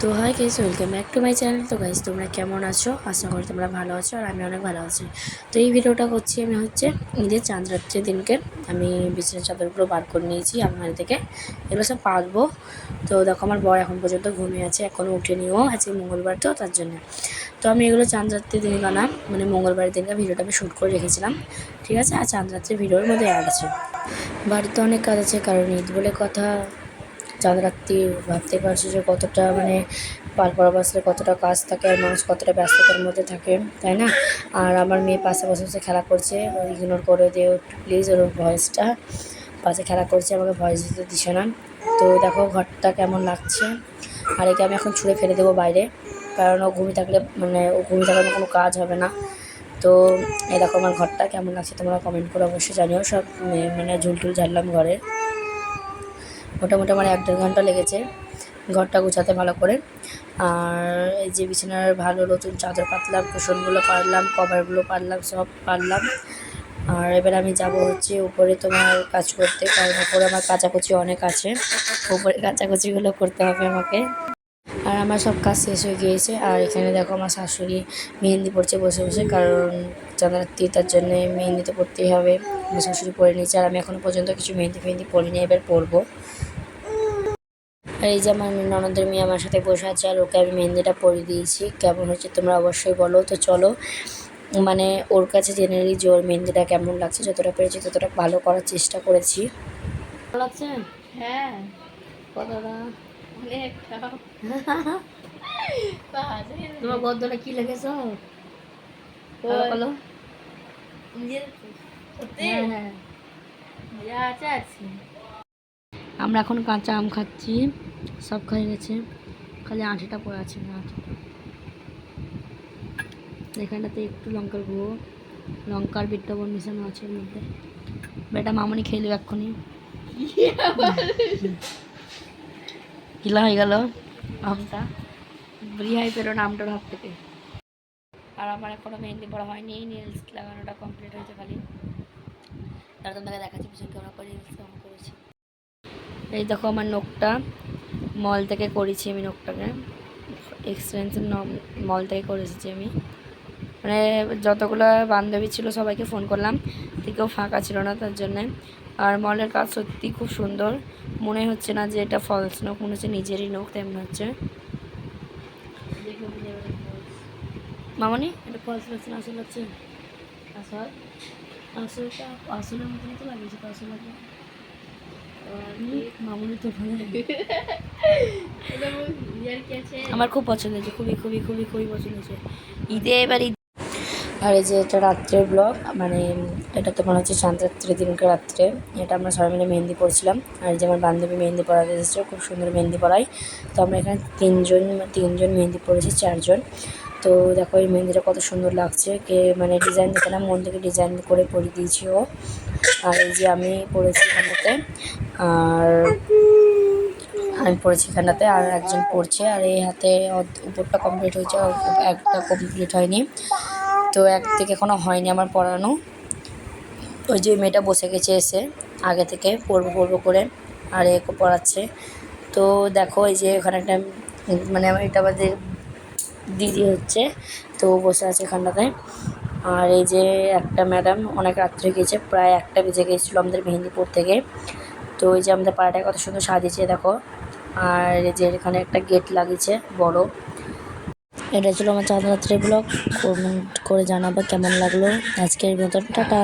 তো hi guys, welcome back to my channel. তো guys, তোমরা কেমন আছো? আশা করি তোমরা ভালো আছো আর আমি অনেক ভালো আছি। তো এই ভিডিওটা করছি আমি ঈদের চাঁদ রাত্রির দিনকে আমি বিছানার চাদরগুলো বার করে নিয়েছি আলমারি থেকে। এগুলো সব পাতবো। তো দেখো, আমার বর এখন পর্যন্ত ঘুমিয়ে আছে, এখনও উঠেনিও, আজকে মঙ্গলবার তো তার জন্য। তো আমি এগুলো চাঁদ রাত্রির দিনকানা মানে মঙ্গলবারের দিনকে ভিডিওটা আমি শ্যুট করে রেখেছিলাম, ঠিক আছে। আর চাঁদ রাত্রির ভিডিওর মধ্যে অ্যাড আছে। বাড়িতে অনেক কাজ আছে, কারণ ঈদ বলে কথা। চাঁদ রাত্রি ভাবতে পারছি যে কতটা পার করা বছরে কতটা কাজ থাকে আর মানুষ কতটা ব্যস্ততার মধ্যে থাকে, তাই না? আর আমার মেয়ে পাশে বসে বসে খেলা করছে, ইগনোর করে দিও প্লিজ ওর ভয়েসটা। পাশে খেলা করছে, আমাকে ভয়েস দিতে দিচ্ছে না। তো দেখো ঘরটা কেমন লাগছে। আর একে আমি এখন ছুঁড়ে ফেলে দেবো বাইরে, কারণ ও ঘুমিয়ে থাকলে কোনো কাজ হবে না। তো এই দেখো আমার ঘরটা কেমন লাগছে, তোমরা কমেন্ট করে অবশ্যই জানিও। সব ঝুলটুল ঝাড়লাম ঘরে, মোটামুটি আমার 1-1.5 ঘন্টা লেগেছে ঘরটা গুছাতে ভালো করে। আর এই যে বিছানার ভালো নতুন চাদর পাতলাম, কুশনগুলো পারলাম, কভারগুলো পারলাম, সব পারলাম। আর এবার আমি যাব উপরে তোমার কাজ করতে, কারণ উপরে আমার কাচাকুচি অনেক আছে, উপরে কাচাকুচিগুলো করতে হবে আমাকে। আর আমার সব কাজ শেষ হয়ে গিয়েছে। আর এখানে দেখো আমার শাশুড়ি মেহেন্দি পড়ছে বসে বসে, কারণ চাঁদারাত্রি তার জন্যে মেহেন্দি তো পড়তেই হবে। আমার শাশুড়ি পরে নিয়েছে, আর আমি এখনও পর্যন্ত কিছু মেহেন্দি পরিনি, এবার পরবো। আর এই যে আমার ননদের মেয়ে আমার সাথে বসে আছে, আর ওকে আমি মেহেন্দিটা পরিয়ে দিয়েছি। কেমন হচ্ছে তোমরা অবশ্যই বলো। তো চলো ওর কাছে জেনে নিই যে ওর মেহেন্দিটা কেমন লাগছে। যতটা পেরেছি ততটা ভালো করার চেষ্টা করেছি। ভালো লাগছে? হ্যাঁ, কতটা? অনেকটা। তোমার গদ্দটা কি লেগেছ? বলো। হ্যাঁ হ্যাঁ, আমরা এখন কাঁচা আম খাচ্ছি, সব খাই গেছে, খালি আঁটিটা পড়ে আছে না। আঁটিটা এখানটাতে একটু লঙ্কার গুঁড়ো, লঙ্কার বিট্টবন মিশানো আছে এর মধ্যে। বেটা মামনি খেয়ে দেবে এক্ষুনি। গিলা হয়ে গেল আমটা, রিহাই পেরো না আমটার হাত থেকে। আর আমার এখনও মেহেন্দি পড়া হয়নি, নেলস লাগানোটা কমপ্লিট হয়েছে খালি। তার তোমাকে দেখাচ্ছি পিছন ক্যামেরা করে নেলস কেমন করেছি। এই দেখো আমার নখটা মল থেকে করেছি আমি, নখটাকে এক্সপেন্সিভ মল থেকে করে এসেছি আমি। মানে যতগুলো বান্ধবী ছিল সবাইকে ফোন করলাম, কেউ ফাঁকা ছিল না তার জন্যে। আর মলের কাজ সত্যি খুব সুন্দর, মনে হচ্ছে না যে এটা ফলস নখ, মনে হচ্ছে নিজেরই নখ তেমন হচ্ছে। মামনি এটা ফলস লাগছে না আসল লাগছে? আসলের মতনই তো লাগিয়েছে, তো আসল লাগে মামনি তো আমার খুব পছন্দ হয়েছে, খুবই খুবই খুবই খুবই পছন্দ হয়েছে। ঈদে এবার আর এই যে এটা রাত্রের ব্লগ, এটা তোমার হচ্ছে চাঁদরাত্রির দিনকে রাত্রে এটা আমরা সবাই মিলে মেহেন্দি পড়ছিলাম। আর যে আমার বান্ধবী মেহেন্দি পড়াতে এসেছিলো, খুব সুন্দর মেহেন্দি পড়াই। তো আমরা এখানে তিনজন মেহেন্দি পড়েছি, 4 জন। তো দেখো এই মেহেন্দিটা কত সুন্দর লাগছে, ডিজাইন দেখে না, মন থেকে ডিজাইন করে পরিয়ে দিয়েছি ও। আর এই যে আমি পড়েছি এখানটাতে, আর আমি পড়েছি এখানটাতে, আর একজন পড়ছে। আর এই হাতে উপরটা কমপ্লিট হয়েছে, একটা কমপ্লিট হয়নি। তো একদিকে এখনও হয়নি আমার পড়ানো। ওই যে মেয়েটা বসে গেছে এসে আগে থেকে পড়বো করে, আর একে পড়াচ্ছে। তো দেখো এই যে এখানে একটা এটা আমাদের দিদি হচ্ছে, তো বসে আছে এখানটাতে। আর এই যে একটা ম্যাডাম অনেক রাত্রে গিয়েছে, প্রায় 1টা বেজে গিয়েছিলো আমাদের মেহেন্দিপুর থেকে। তো এই যে আমাদের পাড়াটায় কত সুন্দর সাজিয়েছে দেখো। আর এই যে এখানে একটা গেট লাগিয়েছে বড়। এটা ছিল আমার চাঁদ রাত্রির ব্লগ। কমেন্ট করে জানাবে কেমন লাগলো আজকের মতন। টাটা।